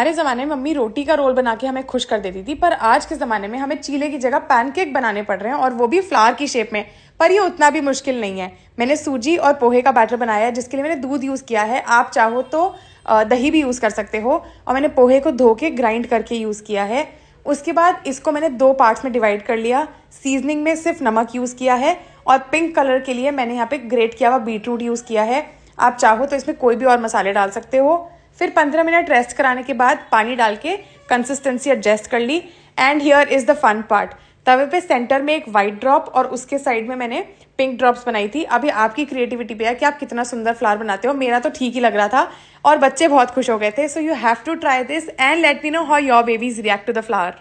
हमारे ज़माने में मम्मी रोटी का रोल बना के हमें खुश कर देती थी, पर आज के ज़माने में हमें चीले की जगह पैनकेक बनाने पड़ रहे हैं, और वो भी फ्लावर की शेप में। पर ये उतना भी मुश्किल नहीं है। मैंने सूजी और पोहे का बैटर बनाया है, जिसके लिए मैंने दूध यूज़ किया है। आप चाहो तो दही भी यूज़ कर सकते हो। और मैंने पोहे को धो के ग्राइंड करके यूज़ किया है। उसके बाद इसको मैंने 2 पार्ट्स में डिवाइड कर लिया। सीजनिंग में सिर्फ नमक यूज़ किया है, और पिंक कलर के लिए मैंने यहाँ पे ग्रेट किया हुआ बीटरूट यूज़ किया है। आप चाहो तो इसमें कोई भी और मसाले डाल सकते हो। फिर 15 मिनट रेस्ट कराने के बाद पानी डाल के कंसिस्टेंसी एडजस्ट कर ली। And here is the fun part. तवे पे सेंटर में एक वाइट ड्रॉप और उसके साइड में मैंने पिंक ड्रॉप्स बनाई थी। अभी आपकी क्रिएटिविटी पे है कि आप कितना सुंदर फ्लावर बनाते हो। मेरा तो ठीक ही लग रहा था और बच्चे बहुत खुश हो गए थे। So you have to try this and let me know how your babies react to the flower.